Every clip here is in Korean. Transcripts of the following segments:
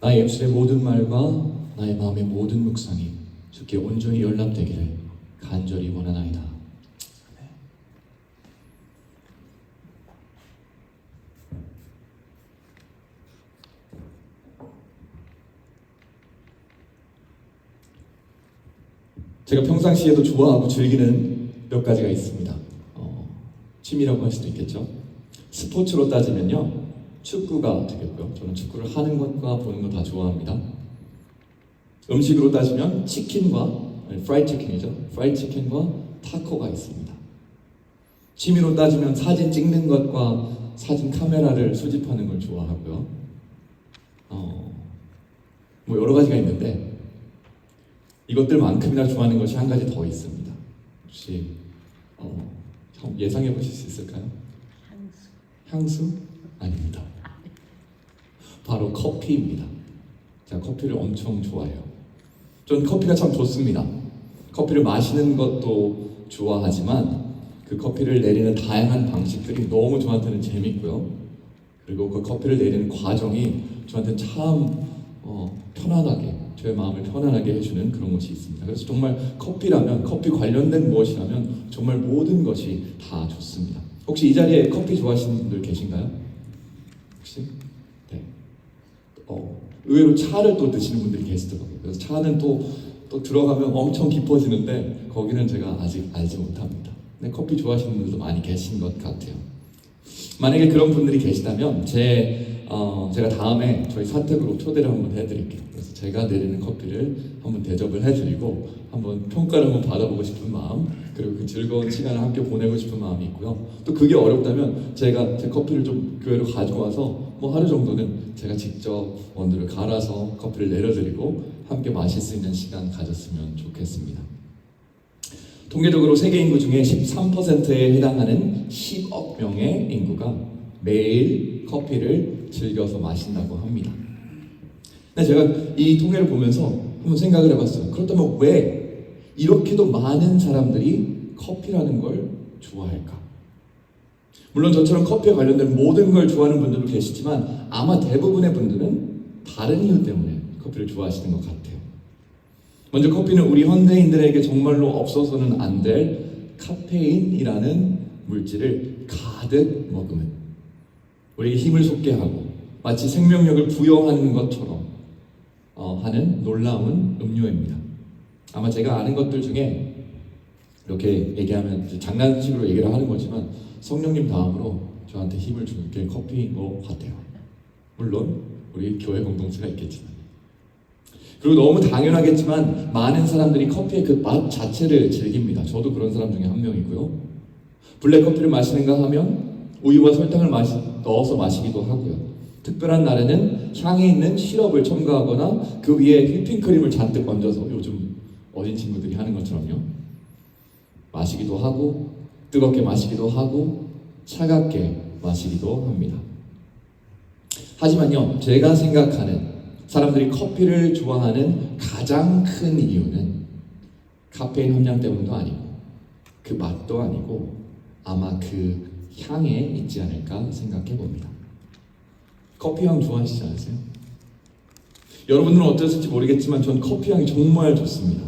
나의 입술의 모든 말과 나의 마음의 모든 묵상이 주께 온전히 연락되기를 간절히 원하나이다. 아멘. 제가 평상시에도 좋아하고 즐기는 몇 가지가 있습니다. 취미라고 할 수도 있겠죠. 스포츠로 따지면요, 축구가 되겠고요. 저는 축구를 하는 것과 보는 거 다 좋아합니다. 음식으로 따지면 프라이드 치킨이죠. 프라이드 치킨과 타코가 있습니다. 취미로 따지면 사진 찍는 것과 사진 카메라를 수집하는 걸 좋아하고요. 뭐 여러 가지가 있는데 이것들만큼이나 좋아하는 것이 한 가지 더 있습니다. 혹시 예상해 보실 수 있을까요? 향수? 아닙니다. 바로 커피입니다. 제가 커피를 엄청 좋아해요. 전 커피가 참 좋습니다. 커피를 마시는 것도 좋아하지만 그 커피를 내리는 다양한 방식들이 너무 저한테는 재밌고요. 그리고 그 커피를 내리는 과정이 저한테는 참 편안하게, 저의 마음을 편안하게 해주는 그런 것이 있습니다. 그래서 정말 커피라면, 커피 관련된 무엇이라면 정말 모든 것이 다 좋습니다. 혹시 이 자리에 커피 좋아하시는 분들 계신가요? 혹시? 네. 의외로 차를 또 드시는 분들이 계시더라고요. 그래서 차는 또 들어가면 엄청 깊어지는데 거기는 제가 아직 알지 못합니다. 근데 커피 좋아하시는 분들도 많이 계신 것 같아요. 만약에 그런 분들이 계시다면 제가 다음에 저희 사택으로 초대를 한번 해드릴게요. 그래서 제가 내리는 커피를 한번 대접을 해드리고 한번 평가를 한번 받아보고 싶은 마음, 그리고 그 즐거운 시간을 함께 보내고 싶은 마음이 있고요. 또 그게 어렵다면 제가 제 커피를 좀 교회로 가져와서 뭐 하루 정도는 제가 직접 원두를 갈아서 커피를 내려드리고 함께 마실 수 있는 시간 가졌으면 좋겠습니다. 통계적으로 세계 인구 중에 13%에 해당하는 10억 명의 인구가 매일 커피를 즐겨서 마신다고 합니다. 근데 제가 이 통계를 보면서 한번 생각을 해봤어요. 그렇다면 왜 이렇게도 많은 사람들이 커피라는 걸 좋아할까? 물론 저처럼 커피에 관련된 모든 걸 좋아하는 분들도 계시지만 아마 대부분의 분들은 다른 이유 때문에 커피를 좋아하시는 것 같아요. 먼저 커피는 우리 현대인들에게 정말로 없어서는 안 될 카페인이라는 물질을 가득 머금은, 우리에게 힘을 솟게 하고 마치 생명력을 부여하는 것처럼 하는 놀라운 음료입니다. 아마 제가 아는 것들 중에 이렇게 얘기하면 장난식으로 얘기를 하는 거지만 성령님 다음으로 저한테 힘을 주는 게 커피인 것 같아요. 물론 우리 교회 공동체가 있겠지만, 그리고 너무 당연하겠지만 많은 사람들이 커피의 그 맛 자체를 즐깁니다. 저도 그런 사람 중에 한 명이고요. 블랙커피를 마시는가 하면 우유와 설탕을 넣어서 마시기도 하고요. 특별한 날에는 향이 있는 시럽을 첨가하거나 그 위에 휘핑크림을 잔뜩 얹어서 요즘 어린 친구들이 하는 것처럼요, 마시기도 하고, 뜨겁게 마시기도 하고, 차갑게 마시기도 합니다. 하지만요, 제가 생각하는 사람들이 커피를 좋아하는 가장 큰 이유는 카페인 함량 때문도 아니고 그 맛도 아니고 아마 그 향에 있지 않을까 생각해 봅니다. 커피 향 좋아하시지 않으세요? 여러분들은 어떠실지 모르겠지만 전 커피 향이 정말 좋습니다.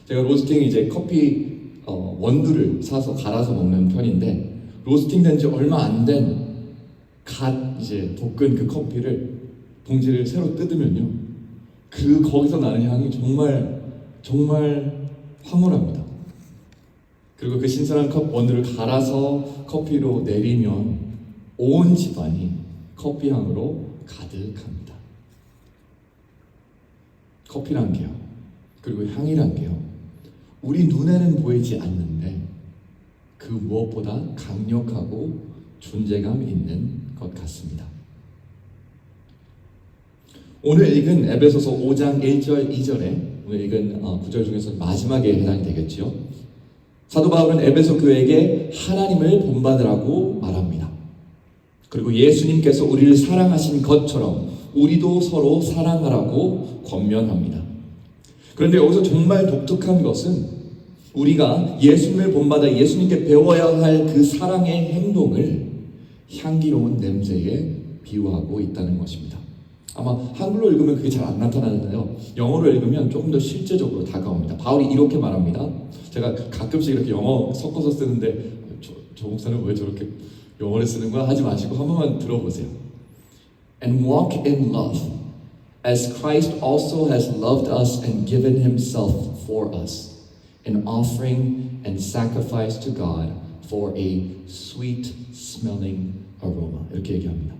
제가 로스팅 이제 커피 원두를 사서 갈아서 먹는 편인데, 로스팅 된 지 얼마 안 된 갓 이제 볶은 그 커피를 봉지를 새로 뜯으면요, 거기서 나는 향이 정말 황홀합니다. 그리고 그 신선한 원두를 갈아서 커피로 내리면 온 집안이 커피 향으로 가득합니다. 커피란 게요, 그리고 향이란 게요, 우리 눈에는 보이지 않는데 그 무엇보다 강력하고 존재감 있는 것 같습니다. 오늘 읽은 에베소서 5장 1절 2절에 오늘 읽은 구절 중에서 마지막에 해당이 되겠지요. 사도 바울은 에베소 교회에게 하나님을 본받으라고 말합니다. 그리고 예수님께서 우리를 사랑하신 것처럼 우리도 서로 사랑하라고 권면합니다. 그런데 여기서 정말 독특한 것은 우리가 예수님을 본받아 예수님께 배워야 할 그 사랑의 행동을 향기로운 냄새에 비유하고 있다는 것입니다. 아마 한글로 읽으면 그게 잘 안 나타나는데요. 영어로 읽으면 조금 더 실제적으로 다가옵니다. 바울이 이렇게 말합니다. 제가 가끔씩 이렇게 영어 섞어서 쓰는데 저 목사는 왜 저렇게 영어를 쓰는 거야? 하지 마시고 한 번만 들어보세요. And walk in love, as Christ also has loved us and given himself for us, an offering and sacrifice to God for a sweet smelling aroma. 이렇게 얘기합니다.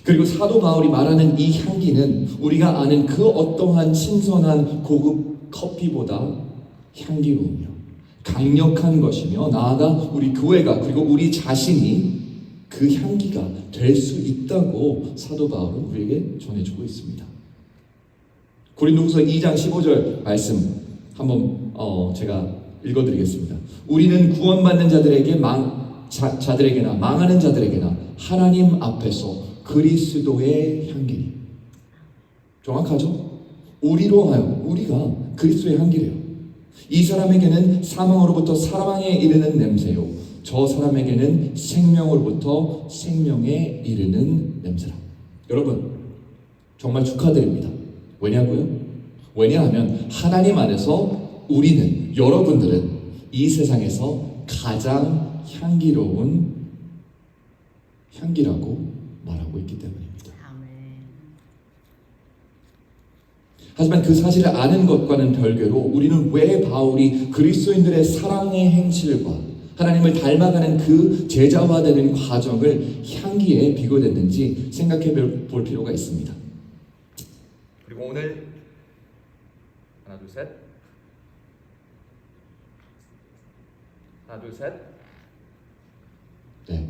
그리고 사도 바울이 말하는 이 향기는 우리가 아는 그 어떠한 신선한 고급 커피보다 향기로우며 강력한 것이며 나아가 우리 교회가 그리고 우리 자신이 그 향기가 될 수 있다고 사도 바울은 우리에게 전해주고 있습니다. 고린도후서 2장 15절 말씀 한번 제가 읽어드리겠습니다. 우리는 구원받는 자들에게나 망하는 자들에게나 하나님 앞에서 그리스도의 향기니. 정확하죠? 우리로 하여금 우리가 그리스도의 향기래요. 이 사람에게는 사망으로부터 사망에 이르는 냄새요, 저 사람에게는 생명으로부터 생명에 이르는 냄새라. 여러분 정말 축하드립니다. 왜냐고요? 왜냐하면 하나님 안에서 우리는, 여러분들은 이 세상에서 가장 향기로운 향기라고 말하고 있기 때문입니다. 하지만 그 사실을 아는 것과는 별개로 우리는 왜 바울이 그리스도인들의 사랑의 행실과 하나님을 닮아가는 그 제자화되는 과정을 향기에 비교됐는지 생각해 볼 필요가 있습니다. 그리고 오늘 하나 둘 셋, 하나 둘 셋. 네,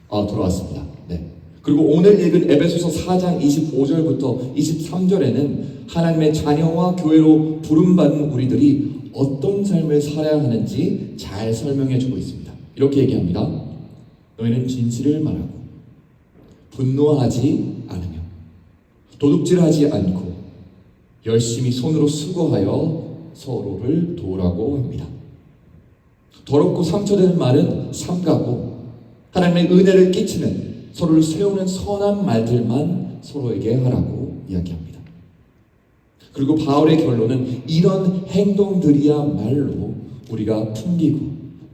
들어왔습니다. 네. 그리고 오늘 읽은 에베소서 4장 25절부터 23절에는 하나님의 자녀와 교회로 부름받은 우리들이 어떤 삶을 살아야 하는지 잘 설명해 주고 있습니다. 이렇게 얘기합니다. 너희는 진실을 말하고 분노하지 않으며 도둑질하지 않고 열심히 손으로 수고하여 서로를 도우라고 합니다. 더럽고 상처되는 말은 삼가고 하나님의 은혜를 끼치는, 서로를 세우는 선한 말들만 서로에게 하라고 이야기합니다. 그리고 바울의 결론은 이런 행동들이야말로 우리가 풍기고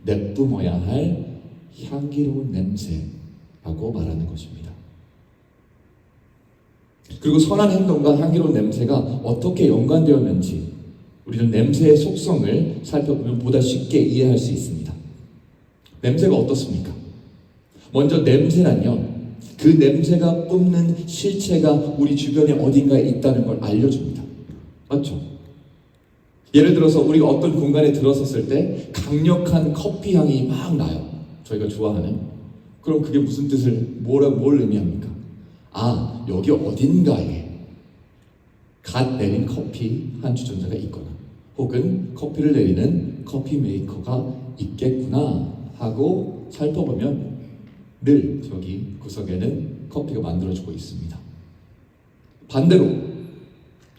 내뿜어야 할 향기로운 냄새라고 말하는 것입니다. 그리고 선한 행동과 향기로운 냄새가 어떻게 연관되었는지 우리는 냄새의 속성을 살펴보면 보다 쉽게 이해할 수 있습니다. 냄새가 어떻습니까? 먼저 냄새란요, 그 냄새가 뿜는 실체가 우리 주변에 어딘가에 있다는 걸 알려줍니다. 맞죠? 예를 들어서 우리가 어떤 공간에 들어섰을 때 강력한 커피 향이 막 나요. 저희가 좋아하는. 그럼 그게 무슨 뜻을, 뭘 의미합니까? 아, 여기 어딘가에 갓 내린 커피 한 주전자가 있거나 혹은 커피를 내리는 커피 메이커가 있겠구나 하고 살펴보면 늘 저기 구석에는 커피가 만들어지고 있습니다. 반대로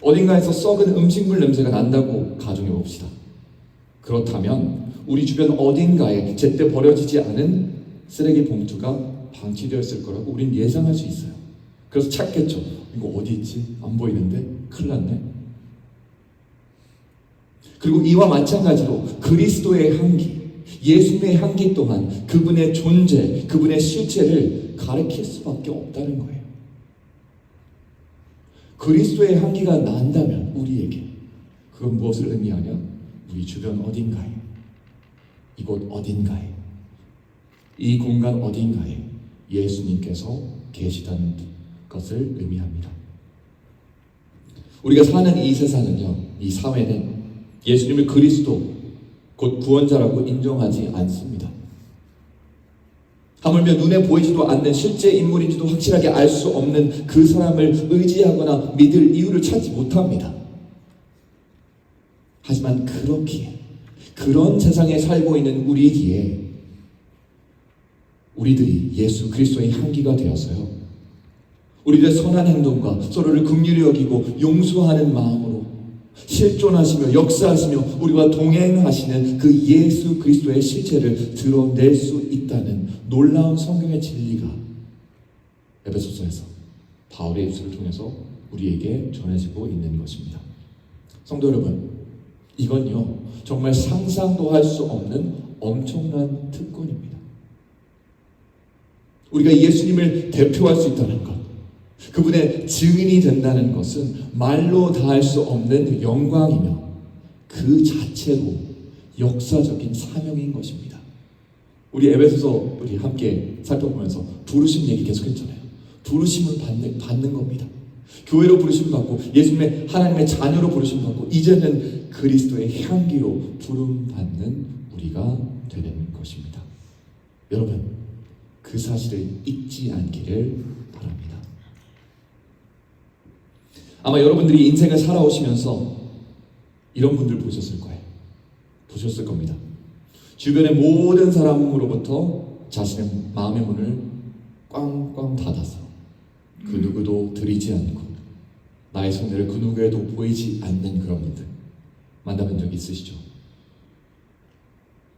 어딘가에서 썩은 음식물 냄새가 난다고 가정해 봅시다. 그렇다면 우리 주변 어딘가에 제때 버려지지 않은 쓰레기 봉투가 방치되어 있을 거라고 우린 예상할 수 있어요. 그래서 찾겠죠. 이거 어디 있지? 안 보이는데? 큰일 났네. 그리고 이와 마찬가지로 그리스도의 향기, 예수님의 향기 또한 그분의 존재, 그분의 실체를 가리킬 수밖에 없다는 거예요. 그리스도의 향기가 난다면 우리에게 그건 무엇을 의미하냐? 우리 주변 어딘가에, 이곳 어딘가에, 이 공간 어딘가에 예수님께서 계시다는 것을 의미합니다. 우리가 사는 이 세상은요, 이 사회는 예수님을 그리스도 곧 구원자라고 인정하지 않습니다. 하물며 눈에 보이지도 않는 실제 인물인지도 확실하게 알 수 없는 그 사람을 의지하거나 믿을 이유를 찾지 못합니다. 하지만 그렇기에, 그런 세상에 살고 있는 우리에게 우리들이 예수 그리스도의 향기가 되어서요, 우리들의 선한 행동과 서로를 긍휼히 여기고 용서하는 마음으로 실존하시며 역사하시며 우리와 동행하시는 그 예수 그리스도의 실체를 드러낼 수 있다는 놀라운 성경의 진리가 에베소서에서 바울의 입술을 통해서 우리에게 전해지고 있는 것입니다. 성도 여러분, 이건요 정말 상상도 할 수 없는 엄청난 특권입니다. 우리가 예수님을 대표할 수 있다는 것, 그분의 증인이 된다는 것은 말로 다할 수 없는 영광이며 그 자체로 역사적인 사명인 것입니다. 우리 에베소서 우리 함께 살펴보면서 부르심 얘기 계속했잖아요. 부르심을 받는 겁니다. 교회로 부르심 받고 예수님의 하나님의 자녀로 부르심 받고 이제는 그리스도의 향기로 부름 받는 우리가 되는 것입니다. 여러분, 그 사실을 잊지 않기를 바랍니다. 아마 여러분들이 인생을 살아오시면서 이런 분들 보셨을 거예요. 보셨을 겁니다. 주변의 모든 사람으로부터 자신의 마음의 문을 꽝꽝 닫아서 그 누구도 들이지 않고 나의 손해를 그 누구에도 보이지 않는 그런 분들 만나본 적 있으시죠?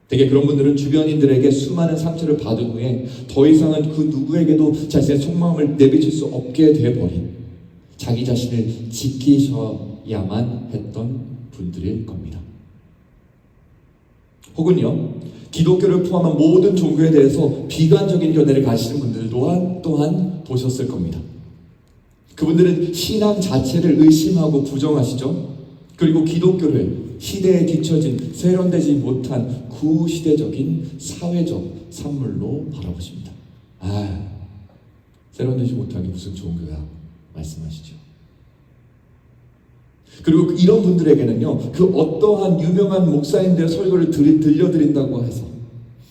되게 그런 분들은 주변인들에게 수많은 상처를 받은 후에 더 이상은 그 누구에게도 자신의 속마음을 내비칠 수 없게 되어버린 자기 자신을 지키셔야만 했던 분들일 겁니다. 혹은요, 기독교를 포함한 모든 종교에 대해서 비관적인 견해를 가지시는 분들 또한 보셨을 겁니다. 그분들은 신앙 자체를 의심하고 부정하시죠. 그리고 기독교를 시대에 뒤처진 세련되지 못한 구시대적인 사회적 산물로 바라보십니다. 세련되지 못하게 무슨 종교야 말씀하시죠. 그리고 이런 분들에게는요, 그 어떠한 유명한 목사님들의 설교를 들려드린다고 해서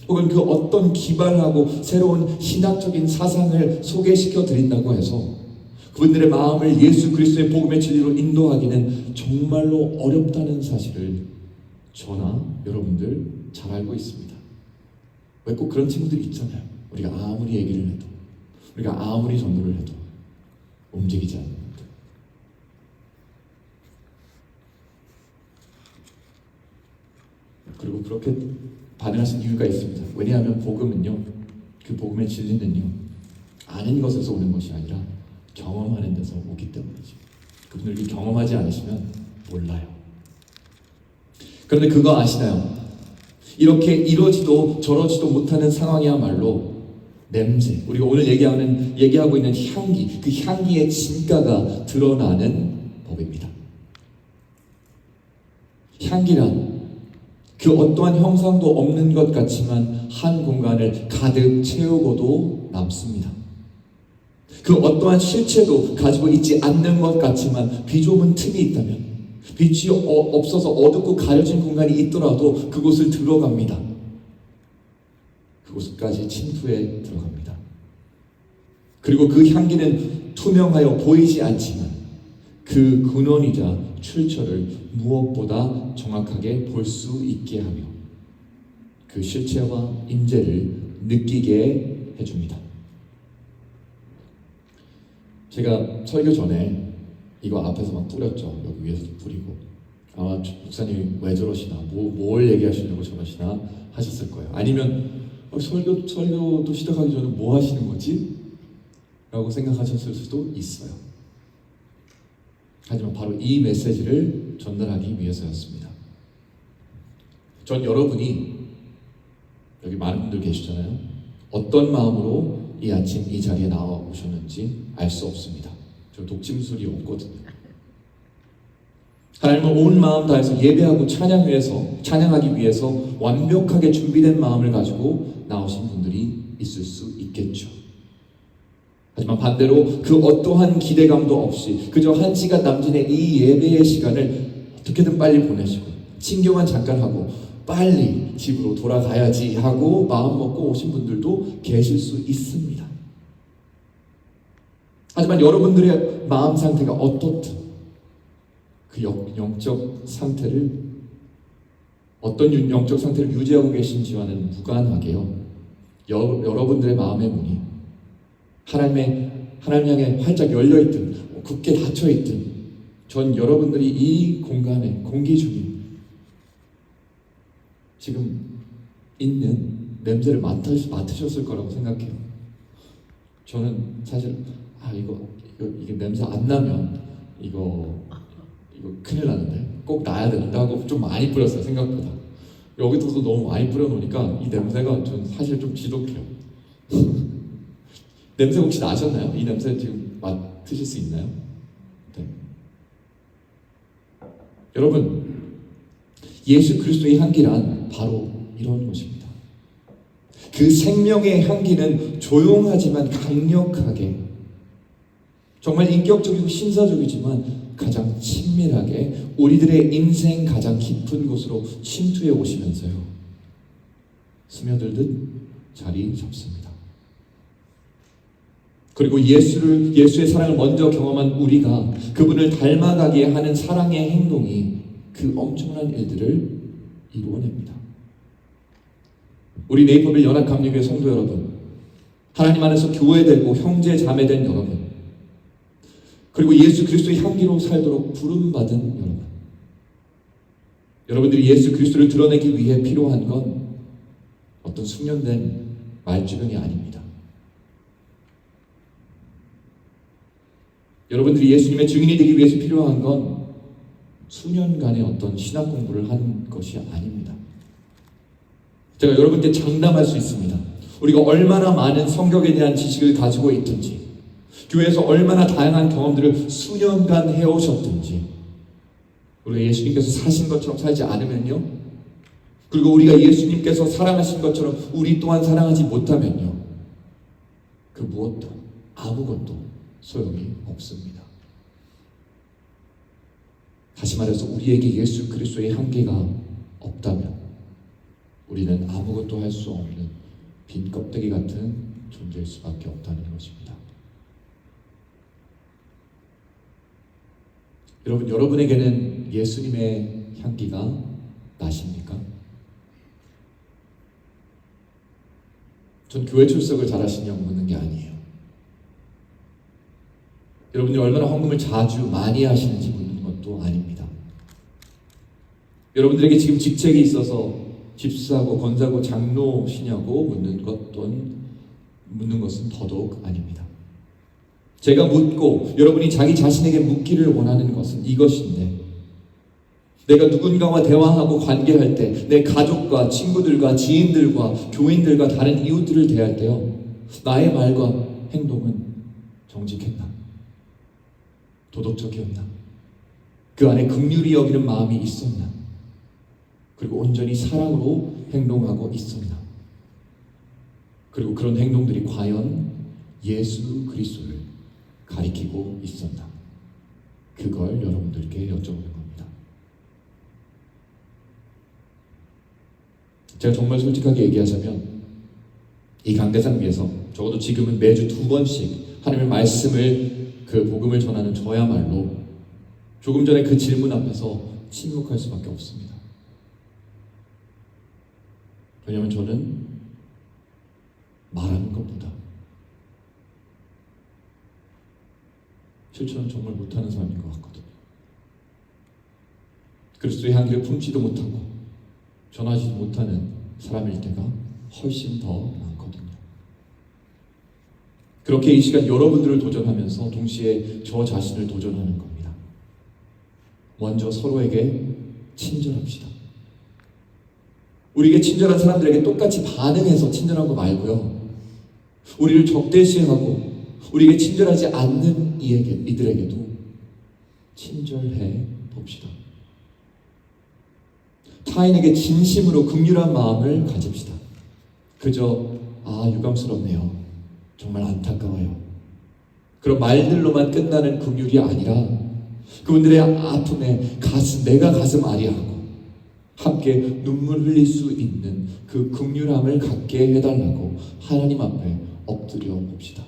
혹은 그 어떤 기발하고 새로운 신학적인 사상을 소개시켜 드린다고 해서 그분들의 마음을 예수 그리스도의 복음의 진리로 인도하기는 정말로 어렵다는 사실을 저나 여러분들 잘 알고 있습니다. 왜 꼭 그런 친구들이 있잖아요. 우리가 아무리 얘기를 해도, 우리가 아무리 전도를 해도 움직이지 않는 분들. 그리고 그렇게 반응하신 이유가 있습니다. 왜냐하면 복음은요, 그 복음의 진리는요, 아는 것에서 오는 것이 아니라 경험하는 데서 오기 때문이죠. 그분들이 경험하지 않으시면 몰라요. 그런데 그거 아시나요? 이렇게 이러지도 저러지도 못하는 상황이야말로 냄새, 우리가 오늘 얘기하고 있는 향기, 그 향기의 진가가 드러나는 법입니다. 향기란 그 어떠한 형상도 없는 것 같지만 한 공간을 가득 채우고도 남습니다. 그 어떠한 실체도 가지고 있지 않는 것 같지만 비좁은 틈이 있다면, 빛이 없어서 어둡고 가려진 공간이 있더라도 그곳을 들어갑니다. 그곳까지 침투해 들어갑니다. 그리고 그 향기는 투명하여 보이지 않지만 그 근원이자 출처를 무엇보다 정확하게 볼 수 있게 하며 그 실체와 임재를 느끼게 해줍니다. 제가 설교 전에 이거 앞에서 막 뿌렸죠. 여기 위에서도 뿌리고. 아마 목사님이 왜 저러시나, 뭘 얘기하시려고 저러시나 하셨을 거예요. 아니면 설교도 시작하기 전에 뭐 하시는 거지? 라고 생각하셨을 수도 있어요. 하지만 바로 이 메시지를 전달하기 위해서였습니다. 전 여러분이, 여기 많은 분들 계시잖아요. 어떤 마음으로 이 아침 이 자리에 나와 오셨는지 알 수 없습니다. 저 독심술이 없거든요. 하나님은 온 마음 다해서 예배하고 찬양하기 위해서 완벽하게 준비된 마음을 가지고 나오신 분들이 있을 수 있겠죠. 하지만 반대로 그 어떠한 기대감도 없이 그저 1시간 남짓의 이 예배의 시간을 어떻게든 빨리 보내시고 친교만 잠깐 하고 빨리 집으로 돌아가야지 하고 마음 먹고 오신 분들도 계실 수 있습니다. 하지만 여러분들의 마음 상태가 어떻든 그 영적 상태를, 어떤 영적 상태를 유지하고 계신지와는 무관하게요, 여러분들의 마음의 문이 하나님 향해 활짝 열려있든 굳게 닫혀있든 전 여러분들이 이 공간에 공기 중에 지금 있는 냄새를 맡으셨을 거라고 생각해요. 저는 사실 이게 냄새 안 나면 이거 큰일 나는데 꼭 놔야 되는데 하고 좀 많이 뿌렸어요. 생각보다. 여기서도 너무 많이 뿌려놓으니까 이 냄새가 전 사실 좀 지독해요. 냄새 혹시 나셨나요? 이 냄새 지금 맡으실 수 있나요? 네. 여러분, 예수 그리스도의 향기란 바로 이런 것입니다. 그 생명의 향기는 조용하지만 강력하게, 정말 인격적이고 신사적이지만 가장 친밀하게 우리들의 인생 가장 깊은 곳으로 침투해 오시면서요, 스며들듯 자리 잡습니다. 그리고 예수의 사랑을 먼저 경험한 우리가 그분을 닮아가게 하는 사랑의 행동이 그 엄청난 일들을 이루어냅니다. 우리 네이버빌 연합감리교회 성도 여러분, 하나님 안에서 교회되고 형제 자매된 여러분, 그리고 예수 그리스도의 향기로 살도록 부름받은 여러분, 여러분들이 예수 그리스도를 드러내기 위해 필요한 건 어떤 숙련된 말주변이 아닙니다. 여러분들이 예수님의 증인이 되기 위해서 필요한 건 수년간의 어떤 신학 공부를 한 것이 아닙니다. 제가 여러분께 장담할 수 있습니다. 우리가 얼마나 많은 성경에 대한 지식을 가지고 있든지, 교회에서 얼마나 다양한 경험들을 수년간 해오셨든지, 우리가 예수님께서 사신 것처럼 살지 않으면요, 그리고 우리가 예수님께서 사랑하신 것처럼 우리 또한 사랑하지 못하면요, 그 무엇도, 아무것도 소용이 없습니다. 다시 말해서 우리에게 예수 그리스도의 향기가 없다면 우리는 아무것도 할 수 없는 빈 껍데기 같은 존재일 수밖에 없다는 것입니다. 여러분에게는 예수님의 향기가 나십니까? 전 교회 출석을 잘하시냐고 묻는 게 아니에요. 여러분들이 얼마나 헌금을 자주 많이 하시는지 묻는 것도 아닙니다. 여러분들에게 지금 직책이 있어서 집사고 권사고 장로시냐고 묻는 것은 더더욱 아닙니다. 제가 묻고 여러분이 자기 자신에게 묻기를 원하는 것은 이것인데, 내가 누군가와 대화하고 관계할 때 내 가족과 친구들과 지인들과 교인들과 다른 이웃들을 대할 때요, 나의 말과 행동은 정직했나? 도덕적이었나? 그 안에 긍휼히 여기는 마음이 있었나? 그리고 온전히 사랑으로 행동하고 있었나? 그리고 그런 행동들이 과연 예수 그리스도를 가리키고 있었나? 그걸 여러분들께 여쭤보는 겁니다. 제가 정말 솔직하게 얘기하자면, 이 강대상 위에서 적어도 지금은 매주 2번씩 하나님의 말씀을, 그 복음을 전하는 저야말로 조금 전에 그 질문 앞에서 침묵할 수밖에 없습니다. 왜냐하면 저는 말하는 것보다 실천은 정말 못하는 사람인 것 같거든요. 그리스도의 향기를 품지도 못하고 전하지 못하는 사람일 때가 훨씬 더 많거든요. 그렇게 이 시간 여러분들을 도전하면서 동시에 저 자신을 도전하는 겁니다. 먼저 서로에게 친절합시다. 우리에게 친절한 사람들에게 똑같이 반응해서 친절한 거 말고요, 우리를 적대시하고 우리에게 친절하지 않는 이들에게도 친절해 봅시다. 타인에게 진심으로 긍휼한 마음을 가집시다. 그저 유감스럽네요, 정말 안타까워요, 그런 말들로만 끝나는 긍휼이 아니라 그분들의 아픔에 내가 가슴 아리하고 함께 눈물 흘릴 수 있는 그 긍휼함을 갖게 해달라고 하나님 앞에 엎드려 봅시다.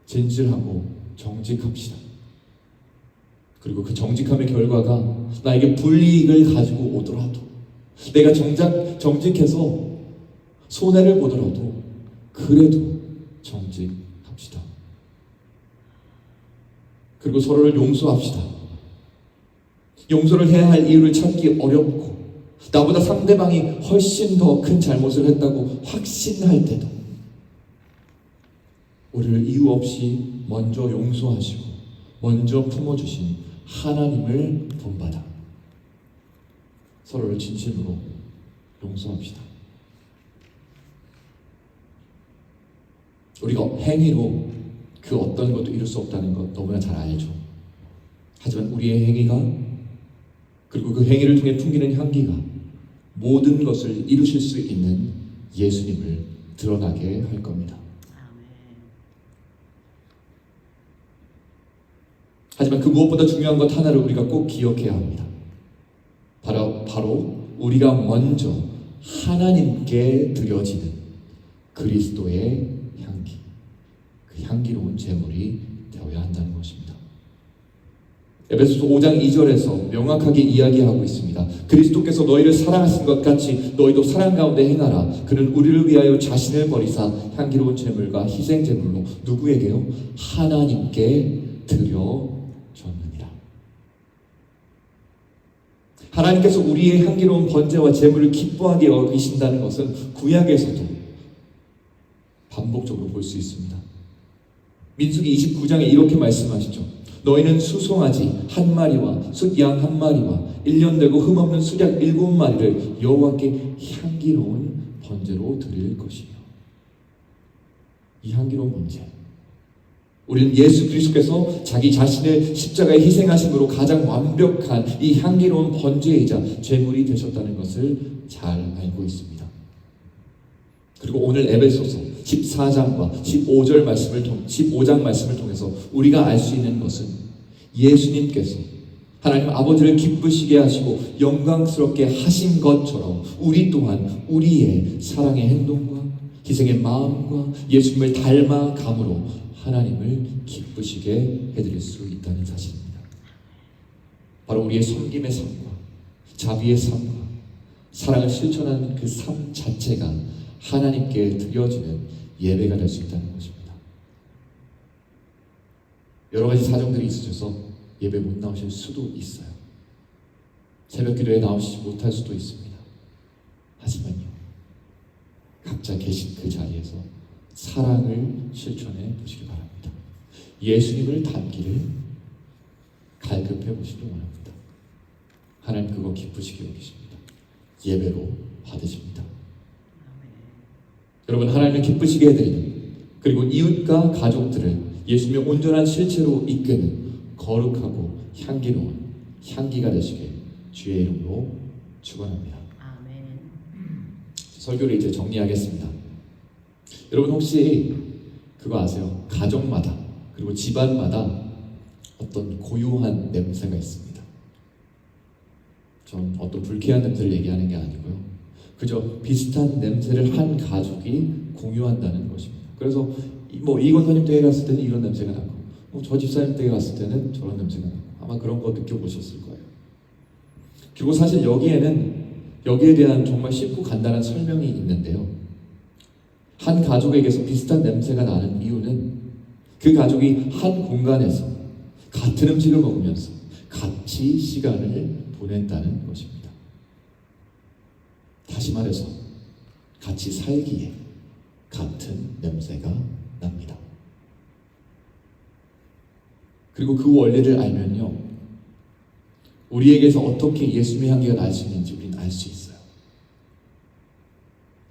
진실하고 정직합시다. 그리고 그 정직함의 결과가 나에게 불이익을 가지고 오더라도, 내가 정직해서 손해를 보더라도 그래도 정직합시다. 그리고 서로를 용서합시다. 용서를 해야 할 이유를 찾기 어렵고, 나보다 상대방이 훨씬 더 큰 잘못을 했다고 확신할 때도 우리를 이유 없이 먼저 용서하시고 먼저 품어주신 하나님을 본받아 서로를 진심으로 용서합시다. 우리가 행위로 그 어떤 것도 이룰 수 없다는 것 너무나 잘 알죠. 하지만 우리의 행위가 그리고 그 행위를 통해 풍기는 향기가 모든 것을 이루실 수 있는 예수님을 드러나게 할 겁니다. 하지만 그 무엇보다 중요한 것 하나를 우리가 꼭 기억해야 합니다. 바로 우리가 먼저 하나님께 드려지는 그리스도의 향기, 그 향기로운 제물이 되어야 한다는 것입니다. 에베소서 5장 2절에서 명확하게 이야기하고 있습니다. 그리스도께서 너희를 사랑하신 것 같이 너희도 사랑 가운데 행하라. 그는 우리를 위하여 자신을 버리사 향기로운 제물과 희생 제물로 누구에게요? 하나님께 드려졌느니라. 하나님께서 우리의 향기로운 번제와 제물을 기뻐하게 여기신다는 것은 구약에서도 반복적으로 볼 수 있습니다. 민수기 29장에 이렇게 말씀하시죠. 너희는 수송아지 한 마리와 숫양 한 마리와 1년 되고 흠없는 수작 7마리를 여호와께 향기로운 번제로 드릴 것이며. 이 향기로운 번제, 우리는 예수 그리스도께서 자기 자신을 십자가에 희생하심으로 가장 완벽한 이 향기로운 번제이자 제물이 되셨다는 것을 잘 알고 있습니다. 그리고 오늘 에베소서 14장과 15장 말씀을 통해서 우리가 알 수 있는 것은 예수님께서 하나님 아버지를 기쁘시게 하시고 영광스럽게 하신 것처럼 우리 또한 우리의 사랑의 행동과 희생의 마음과 예수님을 닮아감으로 하나님을 기쁘시게 해드릴 수 있다는 사실입니다. 바로 우리의 섬김의 삶과 자비의 삶과 사랑을 실천하는 그 삶 자체가 하나님께 드려지는 예배가 될 수 있다는 것입니다. 여러 가지 사정들이 있으셔서 예배 못 나오실 수도 있어요. 새벽 기도에 나오시지 못할 수도 있습니다. 하지만요, 각자 계신 그 자리에서 사랑을 실천해 보시기 바랍니다. 예수님을 닮기를 갈급해 보시기 원합니다. 하나님 그거 기쁘시게 여기십니다. 예배로 받으십니다. 여러분, 하나님을 기쁘시게 해드리는, 그리고 이웃과 가족들을 예수님의 온전한 실체로 이끄는 거룩하고 향기로운 향기가 되시길 주의 이름으로 축원합니다. 아멘. 설교를 이제 정리하겠습니다. 여러분, 혹시 그거 아세요? 가정마다 그리고 집안마다 어떤 고유한 냄새가 있습니다. 전 어떤 불쾌한 냄새를 얘기하는 게 아니고요, 그저 비슷한 냄새를 한 가족이 공유한다는 것입니다. 그래서 이 권사님 댁에 갔을 때는 이런 냄새가 나고, 저 집사님 댁에 갔을 때는 저런 냄새가 나고, 아마 그런 거 느껴보셨을 거예요. 그리고 사실 여기에 대한 정말 쉽고 간단한 설명이 있는데요. 한 가족에게서 비슷한 냄새가 나는 이유는 그 가족이 한 공간에서 같은 음식을 먹으면서 같이 시간을 보낸다는 것입니다. 다시 말해서 같이 살기에 같은 냄새가 납니다. 그리고 그 원리를 알면요, 우리에게서 어떻게 예수님의 향기가 날 수 있는지 우리는 알 수 있어요.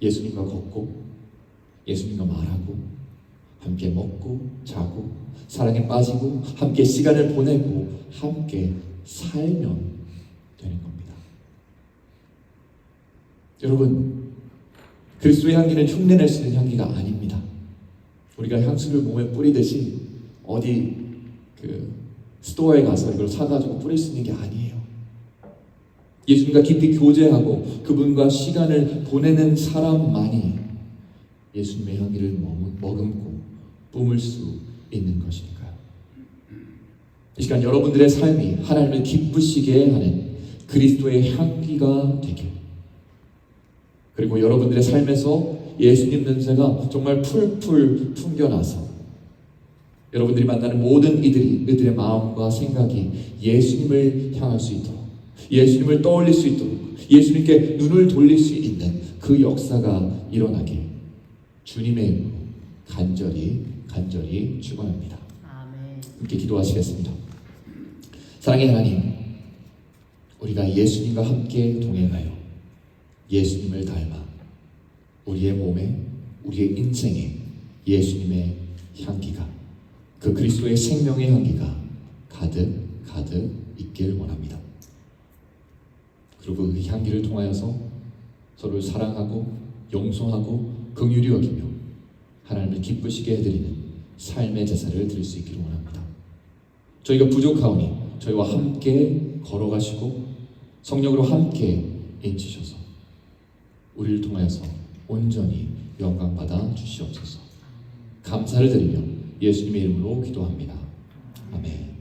예수님과 걷고 예수님과 말하고 함께 먹고 자고 사랑에 빠지고 함께 시간을 보내고 함께 살면 되는 겁니다. 여러분, 그리스도의 향기는 흉내낼 수 있는 향기가 아닙니다. 우리가 향수를 몸에 뿌리듯이 어디 스토어에 가서 이걸 사가지고 뿌릴 수 있는 게 아니에요. 예수님과 깊이 교제하고 그분과 시간을 보내는 사람만이 예수님의 향기를 머금고 뿜을 수 있는 것이니까요. 이 시간 여러분들의 삶이 하나님을 기쁘시게 하는 그리스도의 향기가 되길, 그리고 여러분들의 삶에서 예수님 냄새가 정말 풀풀 풍겨나서 여러분들이 만나는 모든 이들의 마음과 생각이 예수님을 향할 수 있도록, 예수님을 떠올릴 수 있도록, 예수님께 눈을 돌릴 수 있는 그 역사가 일어나길 주님의 이름으로 간절히 간절히 축원합니다. 아멘. 함께 기도하시겠습니다. 사랑의 하나님, 우리가 예수님과 함께 동행하여 예수님을 닮아 우리의 몸에, 우리의 인생에 예수님의 향기가, 그 그리스도의 생명의 향기가 가득 있길 원합니다. 그리고 그 향기를 통하여서 서로를 사랑하고 용서하고 긍휼히 여기며 하나님을 기쁘시게 해드리는 삶의 제사를 드릴 수 있기를 원합니다. 저희가 부족하오니 저희와 함께 걸어가시고 성령으로 함께 인치셔서 우리를 통하여서 온전히 영광 받아 주시옵소서. 감사를 드리며 예수님의 이름으로 기도합니다. 아멘.